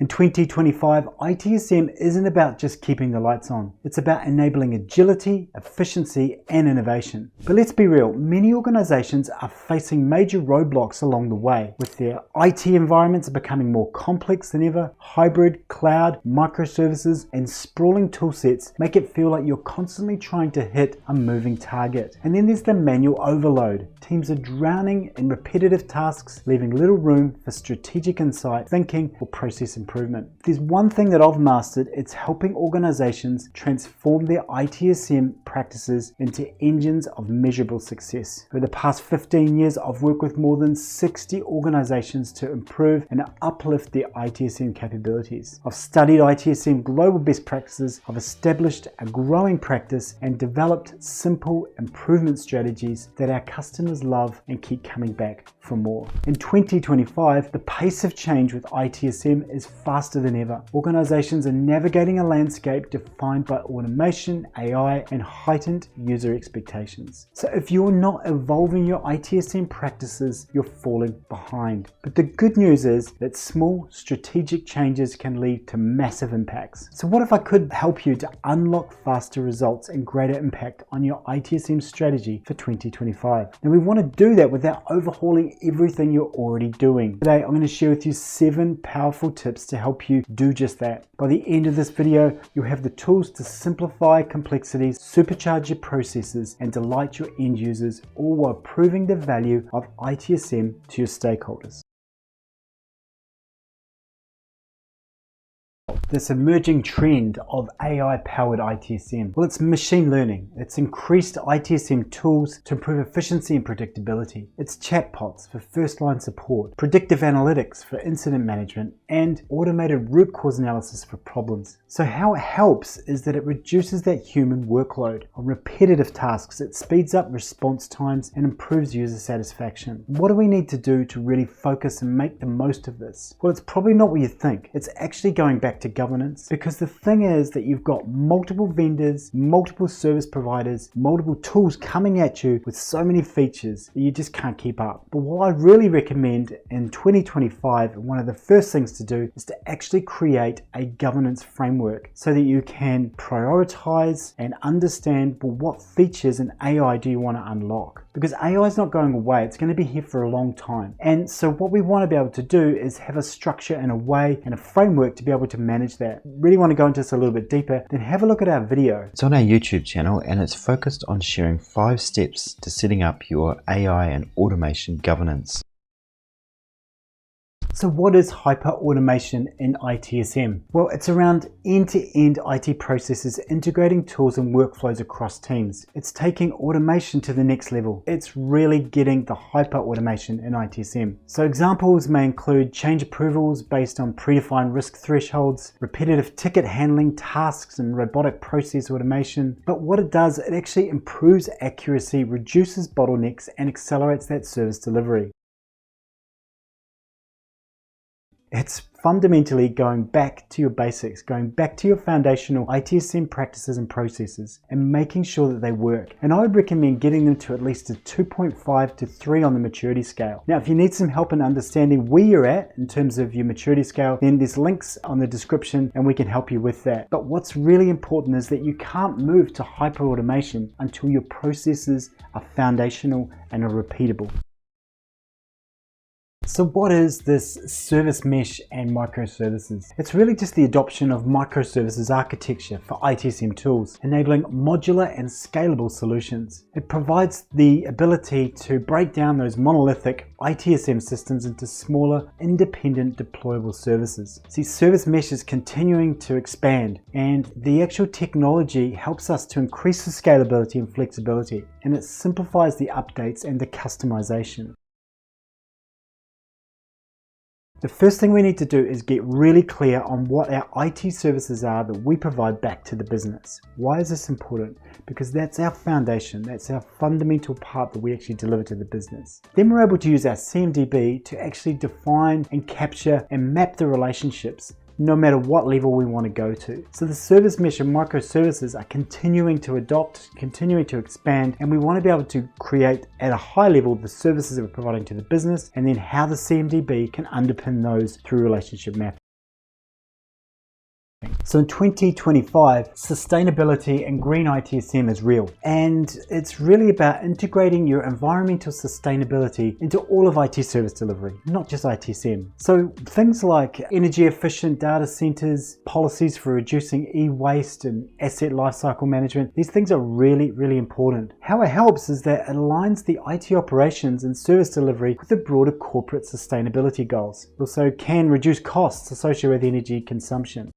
In 2025, ITSM isn't about just keeping the lights on. It's about enabling agility, efficiency, and innovation. But let's be real, many organizations are facing major roadblocks along the way, with their IT environments becoming more complex than ever. Hybrid, cloud, microservices, and sprawling toolsets make it feel like you're constantly trying to hit a moving target. And then there's the manual overload. Teams are drowning in repetitive tasks, leaving little room for strategic insight, thinking, or process improvement. If there's one thing that I've mastered, it's helping organizations transform their ITSM practices into engines of measurable success. For the past 15 years, I've worked with more than 60 organizations to improve and uplift their ITSM capabilities. I've studied ITSM global best practices, I've established a growing practice, and developed simple improvement strategies that our customers love and keep coming back for more. In 2025, the pace of change with ITSM is faster than ever. Organizations are navigating a landscape defined by automation, AI, and heightened user expectations. So if you're not evolving your ITSM practices, you're falling behind. But the good news is that small strategic changes can lead to massive impacts. So what if I could help you to unlock faster results and greater impact on your ITSM strategy for 2025? And we want to do that without overhauling everything you're already doing. Today, I'm going to share with you 7 powerful tips to help you do just that. By the end of this video, you'll have the tools to simplify complexities, supercharge your processes, and delight your end users, all while proving the value of ITSM to your stakeholders. This emerging trend of AI-powered ITSM. Well, it's machine learning. It's increased ITSM tools to improve efficiency and predictability. It's chatbots for first-line support, predictive analytics for incident management, and automated root cause analysis for problems. So how it helps is that it reduces that human workload on repetitive tasks. It speeds up response times and improves user satisfaction. What do we need to do to really focus and make the most of this? Well, it's probably not what you think. It's actually going back to governance, because the thing is that you've got multiple vendors, multiple service providers, multiple tools coming at you with so many features that you just can't keep up. But what I really recommend in 2025, one of the first things to do is to actually create a governance framework so that you can prioritize and understand, well, what features and AI do you want to unlock? Because AI is not going away, it's going to be here for a long time. And so what we want to be able to do is have a structure and a way and a framework to be able to manage that. Really want to go into this a little bit deeper, then have a look at our video. It's on our YouTube channel and it's focused on sharing 5 steps to setting up your AI and automation governance. So what is hyper-automation in ITSM? Well, it's around end-to-end IT processes, integrating tools and workflows across teams. It's taking automation to the next level. It's really getting the hyper-automation in ITSM. So examples may include change approvals based on predefined risk thresholds, repetitive ticket handling tasks, and robotic process automation. But what it does, it actually improves accuracy, reduces bottlenecks, and accelerates that service delivery. It's fundamentally going back to your basics, going back to your foundational ITSM practices and processes and making sure that they work. And I would recommend getting them to at least a 2.5 to 3 on the maturity scale. Now, if you need some help in understanding where you're at in terms of your maturity scale, then there's links on the description and we can help you with that. But what's really important is that you can't move to hyper automation until your processes are foundational and are repeatable. So what is this service mesh and microservices? It's really just the adoption of microservices architecture for ITSM tools, enabling modular and scalable solutions. It provides the ability to break down those monolithic ITSM systems into smaller, independent, deployable services. See, service mesh is continuing to expand, and the actual technology helps us to increase the scalability and flexibility, and it simplifies the updates and the customization. The first thing we need to do is get really clear on what our IT services are that we provide back to the business. Why is this important? Because that's our foundation, that's our fundamental part that we actually deliver to the business. Then we're able to use our CMDB to actually define and capture and map the relationships no matter what level we want to go to. So the service mesh and microservices are continuing to adopt, continuing to expand, and we want to be able to create at a high level the services that we're providing to the business, and then how the CMDB can underpin those through relationship mapping. So in 2025, sustainability and green ITSM is real. And it's really about integrating your environmental sustainability into all of IT service delivery, not just ITSM. So things like energy efficient data centers, policies for reducing e-waste and asset lifecycle management, these things are really, really important. How it helps is that it aligns the IT operations and service delivery with the broader corporate sustainability goals. It also can reduce costs associated with energy consumption.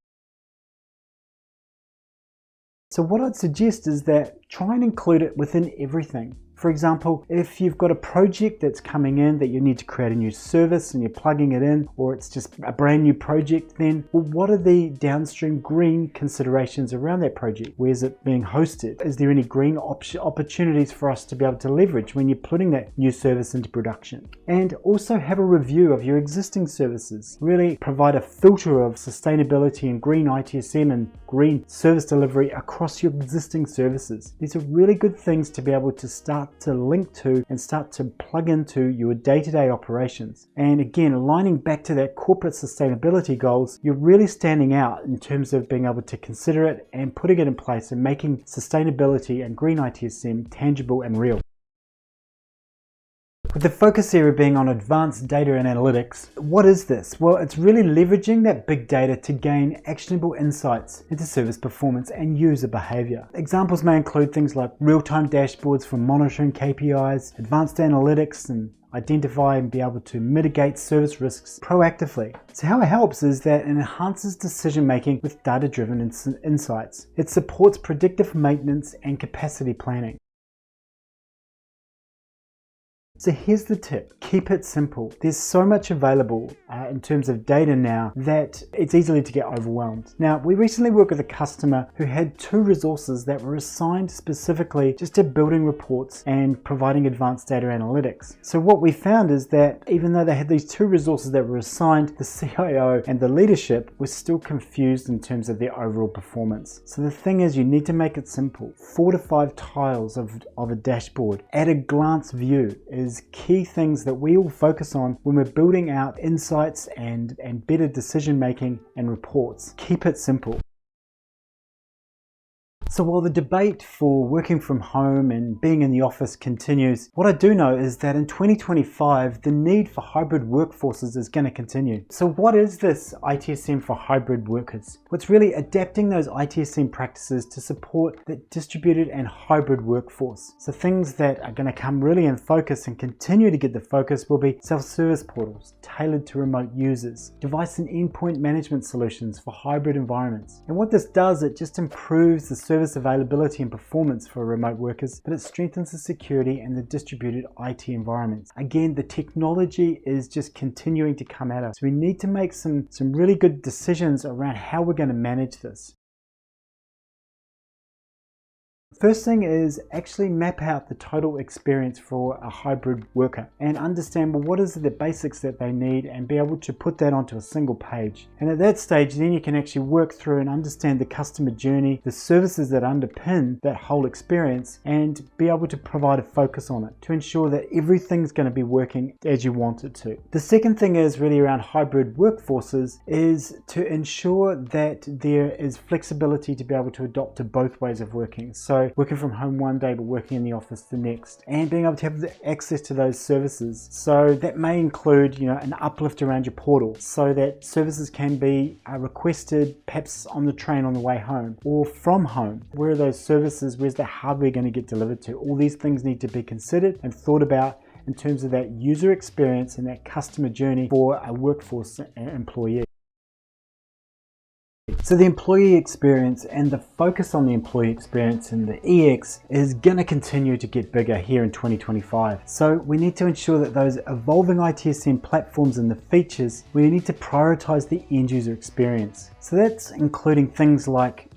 So what I'd suggest is that try and include it within everything. For example, if you've got a project that's coming in that you need to create a new service and you're plugging it in, or it's just a brand new project, then well, what are the downstream green considerations around that project? Where's it being hosted? Is there any green opportunities for us to be able to leverage when you're putting that new service into production? And also have a review of your existing services. Really provide a filter of sustainability and green ITSM and green service delivery across your existing services. These are really good things to be able to start to link to and start to plug into your day-to-day operations. And again, aligning back to that corporate sustainability goals, you're really standing out in terms of being able to consider it and putting it in place and making sustainability and green ITSM tangible and real. With the focus area being on advanced data and analytics, what is this? Well, it's really leveraging that big data to gain actionable insights into service performance and user behavior. Examples may include things like real-time dashboards for monitoring KPIs, advanced analytics, and identify and be able to mitigate service risks proactively. So how it helps is that it enhances decision making with data-driven insights. It supports predictive maintenance and capacity planning. So here's the tip, keep it simple. There's so much available in terms of data now that it's easy to get overwhelmed. Now, we recently worked with a customer who had 2 resources that were assigned specifically just to building reports and providing advanced data analytics. So what we found is that even though they had these 2 resources that were assigned, the CIO and the leadership were still confused in terms of their overall performance. So the thing is, you need to make it simple. 4 to 5 tiles of a dashboard at a glance view is key things that we all focus on when we're building out insights and better decision making and reports. Keep it simple. So while the debate for working from home and being in the office continues, what I do know is that in 2025, the need for hybrid workforces is going to continue. So what is this ITSM for hybrid workers? Well, it's really adapting those ITSM practices to support the distributed and hybrid workforce. So things that are going to come really in focus and continue to get the focus will be self-service portals tailored to remote users, device and endpoint management solutions for hybrid environments. And what this does, it just improves the service availability and performance for remote workers, but it strengthens the security and the distributed IT environments. Again, the technology is just continuing to come at us. We need to make some really good decisions around how we're going to manage this. First thing is actually map out the total experience for a hybrid worker and understand, well, what is the basics that they need, and be able to put that onto a single page. And at that stage, then you can actually work through and understand the customer journey, the services that underpin that whole experience, and be able to provide a focus on it to ensure that everything's going to be working as you want it to. The second thing is really around hybrid workforces is to ensure that there is flexibility to be able to adopt to both ways of working. So working from home one day but working in the office the next, and being able to have the access to those services. So that may include, an uplift around your portal so that services can be requested perhaps on the train on the way home or from home. Where are those services? Where's the hardware going to get delivered to? All these things need to be considered and thought about in terms of that user experience and that customer journey for a workforce employee. So the employee experience and the focus on the employee experience and the EX is going to continue to get bigger here in 2025. So we need to ensure that those evolving ITSM platforms and the features, we need to prioritize the end user experience. So that's including things like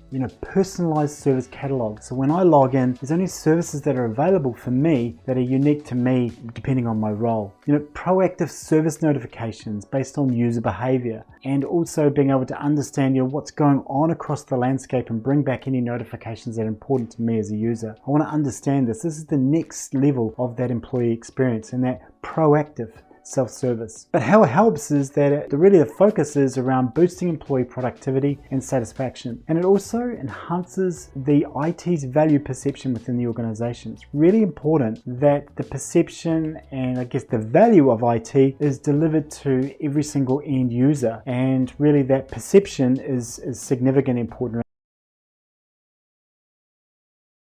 personalized service catalog. So when I log in, there's only services that are available for me that are unique to me depending on my role. Proactive service notifications based on user behavior, and also being able to understand what's going on across the landscape and bring back any notifications that are important to me as a user. I want to understand this. This is the next level of that employee experience, and that proactive self-service. But how it helps is that really the focus is around boosting employee productivity and satisfaction. And it also enhances the IT's value perception within the organization. It's really important that the perception and I guess the value of IT is delivered to every single end user. And really that perception is significant and important.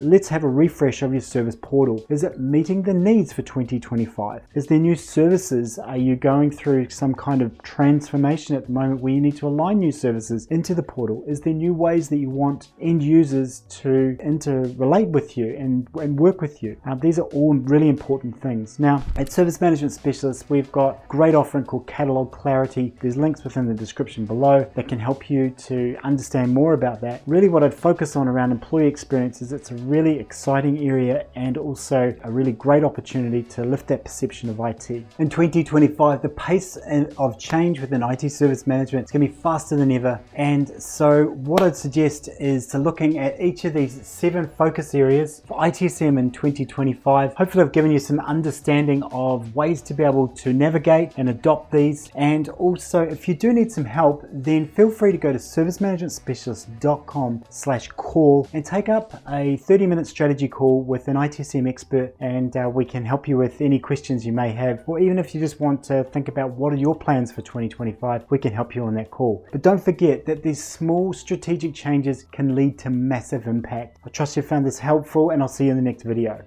Let's have a refresh of your service portal. Is it meeting the needs for 2025? Is there new services? Are you going through some kind of transformation at the moment where you need to align new services into the portal? Is there new ways that you want end users to interrelate with you and work with you? These are all really important things. Now, at Service Management Specialists, we've got a great offering called Catalogue Clarity. There's links within the description below that can help you to understand more about that. Really what I'd focus on around employee experience is it's a really exciting area and also a really great opportunity to lift that perception of IT. In 2025, the pace of change within IT service management is going to be faster than ever. And so what I'd suggest is to looking at each of these 7 focus areas for ITSM in 2025. Hopefully I've given you some understanding of ways to be able to navigate and adopt these. And also if you do need some help, then feel free to go to servicemanagementspecialist.com/call and take up a 30-minute strategy call with an ITSM expert, and we can help you with any questions you may have, or even if you just want to think about what are your plans for 2025, we can help you on that call. But don't forget that these small strategic changes can lead to massive impact. I trust you found this helpful, and I'll see you in the next video.